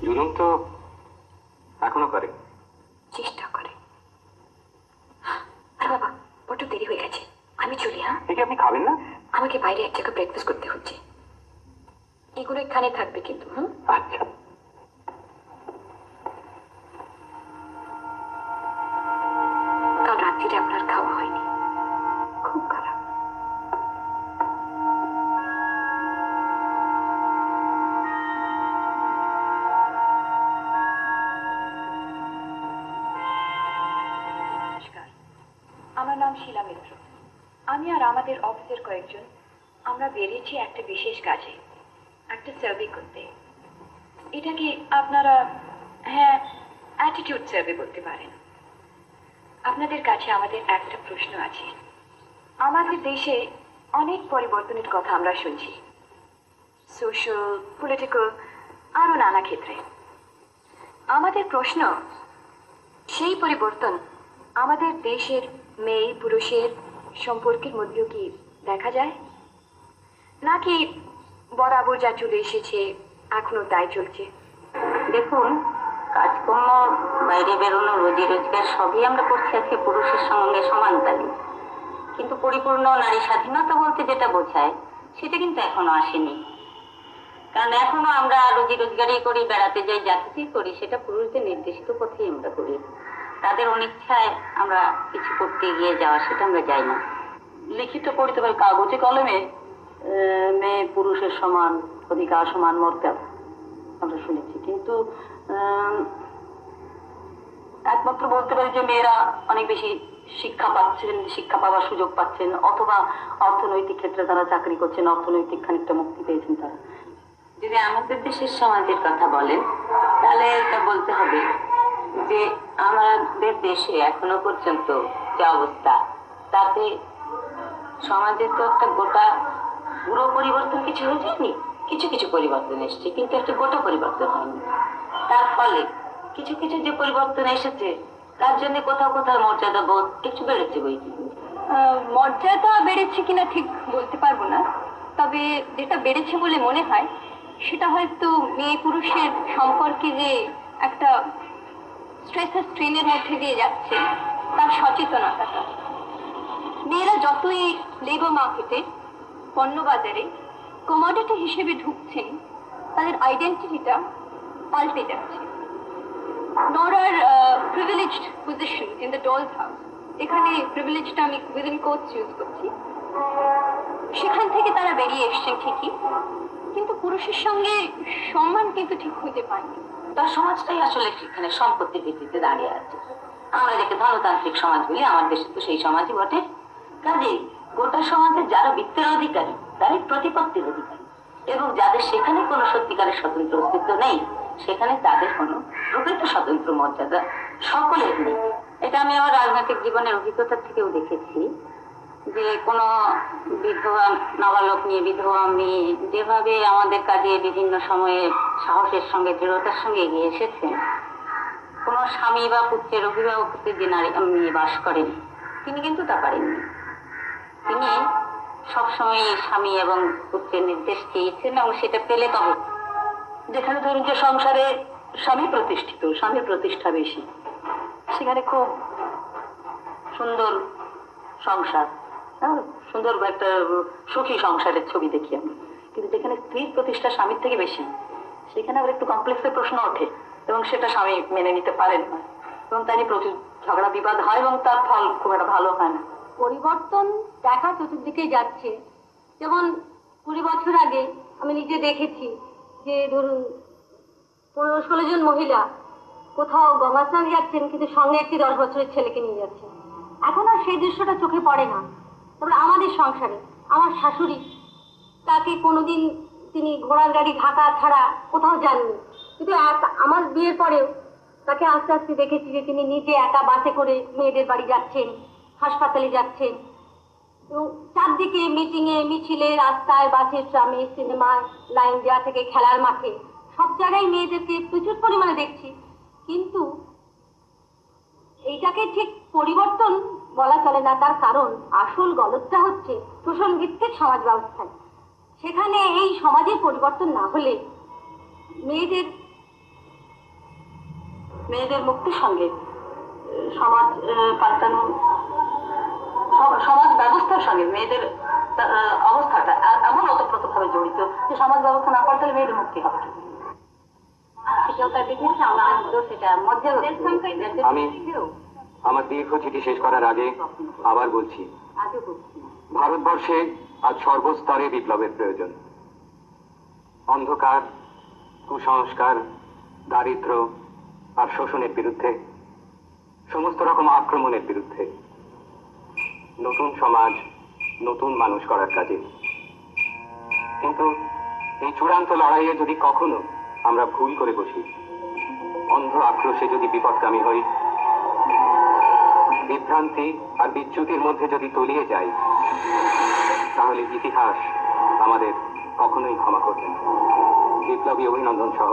জুলুম তো এখনো করে, চেষ্টা করে। আর বাবা, বড্ড দেরি হয়ে গেছে, আমি চলি। হ্যাঁ, দেখি আপনি খাবেন না? আমাকে বাইরে এক জায়গায় ব্রেকফাস্ট করতে হচ্ছে। এগুলো এখানে থাকবে কিন্তু। হ্যাঁ, আচ্ছা। কাল রাত্রিরে আপনার খাওয়া হয়নি, খুব খারাপ। নমস্কার, আমার নাম শিলা মিত্র। আমি আর আমাদের অফিসের কয়েকজন আমরা বেরিয়েছি একটা বিশেষ কাজে, একটা সার্ভে করতে। এটাকে আপনারা অ্যাটিটিউড সার্ভে বলতে পারেন। আপনাদের কাছে আমাদের একটা প্রশ্ন আছে। আমাদের দেশে অনেক পরিবর্তনের কথা আমরা শুনছি, সোশ্যাল, পলিটিক্যাল, আরও নানা ক্ষেত্রে। আমাদের প্রশ্ন, সেই পরিবর্তন আমাদের দেশের মেয়ে পুরুষের সম্পর্কের মধ্যেও কি দেখা যায়, নাকি বরাবর যা চলে এসেছে এখনো তাই চলছে? দেখুন, কাজকর্ম, বাইরে বেরোনো, রোজি রোজগার সবই আমরা করছি আজকে পুরুষের সঙ্গে সমান তালে, কিন্তু পরিপূর্ণ নারী স্বাধীনতা বলতে যেটা বোঝায় সেটা কিন্তু এখনো আসেনি। কারণ এখনো আমরা রোজি রোজগারই করি, বেড়াতে যাই, যা কিছুই করি সেটা পুরুষদের নির্দেশিত পথেই আমরা করি। তাদের অনিচ্ছায় আমরা কিছু করতে গিয়ে যাওয়া সেটা আমরা যাই না। লিখিত পড়িতে পারি, কাগজে কলমে মেয়ে পুরুষের সমান অধিকার, সমান মর্যাদা আমরা শুনেছি, কিন্তু একমাত্র বলতে পারি যে মেয়েরা অনেক বেশি শিক্ষা পাচ্ছেন, শিক্ষা পাওয়ার সুযোগ পাচ্ছেন, অথবা অর্থনৈতিক ক্ষেত্রে তারা চাকরি করছেন, অর্থনৈতিক খানিকটা মুক্তি পেয়েছেন তারা। যদি আমাদের দেশের সমাজের কথা বলেন তাহলে এটা বলতে হবে যে আমাদের দেশে এখনো পর্যন্ত যে অবস্থা, তাতে সমাজের তো একটা গোটা পুরো পরিবর্তন কিছু হয়ে যায়নি, কিছু কিছু পরিবর্তন এসেছে, কিন্তু একটা গোটা পরিবর্তন হয়নি। তার ফলে কিছু কিছু যে পরিবর্তন এসেছে তার জন্য কোথাও কোথাও মর্যাদা বোধ একটু বেড়েছে। বইটি মর্যাদা বেড়েছে কিনা ঠিক বলতে পারবো না, তবে যেটা বেড়েছে বলে মনে হয় সেটা হয়তো মেয়ে পুরুষের সম্পর্কে যে একটা স্ট্রেস আর স্ট্রেনের মধ্যে দিয়ে যাচ্ছে তার সচেতনতাটা। মেয়েরা যতই লেবার মার্কেটে, পণ্য বাজারে কমোডিটি হিসেবে ঢুকছেন, তাদের আইডেন্টিটিটা পাল্টে যাচ্ছে। নরার privileged position in the Doll's house, এখানে প্রিভিলেজটা আমি উইদিন কোটস ইউজ করছি, সেখান থেকে তারা বেরিয়ে এসছেন ঠিকই, কিন্তু পুরুষের সঙ্গে সম্মান কিন্তু ঠিক খুঁজে পায়নি। তার সমাজটাই আসলে সেখানে সম্পত্তির ভিত্তিতে দাঁড়িয়ে আছে। আমরা যাকে ধনতান্ত্রিক সমাজ বলি, আমার দেশে তো সেই সমাজই বটে। কাজেই গোটা সমাজের যারা বৃত্তের অধিকারী তারাই প্রতিপত্তির অধিকারী, এবং যাদের সেখানে কোনো সত্যিকারের স্বতন্ত্র অস্তিত্ব নেই, সেখানে তাদের কোনো প্রকৃত স্বতন্ত্র মর্যাদা সকলের নেই। এটা আমি আমার রাজনৈতিক জীবনের অভিজ্ঞতা থেকেও দেখেছি যে কোনো বিধবা নাবালক নিয়ে, বিধবা মেয়ে যেভাবে আমাদের কাজে বিভিন্ন সময়ে সাহসের সঙ্গে, দৃঢ়তার সঙ্গে এগিয়ে এসেছেন, কোনো স্বামী বা পুত্রের অভিভাবকদের যে নারী মেয়ে বাস করেন তিনি কিন্তু তা পারেননি। তিনি সবসময় স্বামী এবং পুত্রের নির্দেশ চেয়েছেন, এবং সেটা পেলে তবে যেখানে ধরুন যে সংসারে স্বামী প্রতিষ্ঠিত, স্বামীর প্রতিষ্ঠা বেশি, সেখানে খুব সুন্দর সংসার, সুন্দর একটা সুখী সংসারের ছবি দেখি আমি। কিন্তু যেখানে স্ত্রীর প্রতিষ্ঠা স্বামীর থেকে বেশি, সেখানে আবার একটু কমপ্লেক্সের প্রশ্ন ওঠে, এবং সেটা স্বামী মেনে নিতে পারেন না, এবং তাই নিয়ে প্রচুর ঝগড়া বিবাদ হয়, এবং তার ফল খুব একটা ভালো হয় না। পরিবর্তন দেখা চতুর্দিকে যাচ্ছে। যেমন 20 বছর আগে আমি নিজে দেখেছি যে ধরুন 15-16 জন মহিলা কোথাও গঙ্গা স্নান যাচ্ছেন, কিন্তু সঙ্গে একটি 10 বছরের ছেলেকে নিয়ে যাচ্ছেন। এখন আর সেই দৃশ্যটা চোখে পড়ে না। তারপরে আমাদের সংসারে আমার শাশুড়ি, তাকে কোনোদিন তিনি ঘোড়ার গাড়ি ঢাকা ছাড়া কোথাও যাননি, কিন্তু আমার বিয়ের পরেও তাকে আস্তে আস্তে দেখেছি যে তিনি নিজে একা বাসে করে মেয়েদের বাড়ি যাচ্ছেন, হাসপাতালে যাচ্ছেন, এবং চারদিকে মিটিংয়ে, মিছিলে, রাস্তায়, বাসে, ট্রামে, সিনেমায়, লাইন দেওয়া থেকে খেলার মাঠে, সব জায়গায় মেয়েদেরকে প্রচুর পরিমাণে দেখছি। কিন্তু এইটাকে ঠিক পরিবর্তন বলা চলে না, তার কারণ আসল গলতটা হচ্ছে শোষণ ভিত্তিক সমাজ ব্যবস্থায়। সেখানে এই সমাজের পরিবর্তন না হলে মেয়েদের মেয়েদের মুক্তির সঙ্গে সমাজ পাল্টানো, সমাজ ব্যবস্থার সঙ্গে মেয়েদের অবস্থাটা এমন ওতপ্রোতভাবে জড়িত যে সমাজ ব্যবস্থা না পাল্টালে মেয়েদের মুক্তি হবে কি? আমি আমার দীর্ঘ চিঠি শেষ করার আগে আবার বলছি, ভারতবর্ষে আজ সর্বস্তরে বিপ্লবের প্রয়োজন। অন্ধকার, কুসংস্কার, দারিদ্র্য আর শোষণের বিরুদ্ধে, সমস্ত রকম আক্রমণের বিরুদ্ধে, নতুন সমাজ, নতুন মানুষ করার কাজে। কিন্তু এই চূড়ান্ত লড়াইয়ে যদি কখনো আমরা ভুল করে বসি, অন্ধ আক্রোশে যদি বিপদগামী হই, বিভ্রান্তি আর বিচ্যুতির মধ্যে যদি তলিয়ে যাই, তাহলে ইতিহাস আমাদের কখনোই ক্ষমা করবে না। বিপ্লবী অভিনন্দন সহ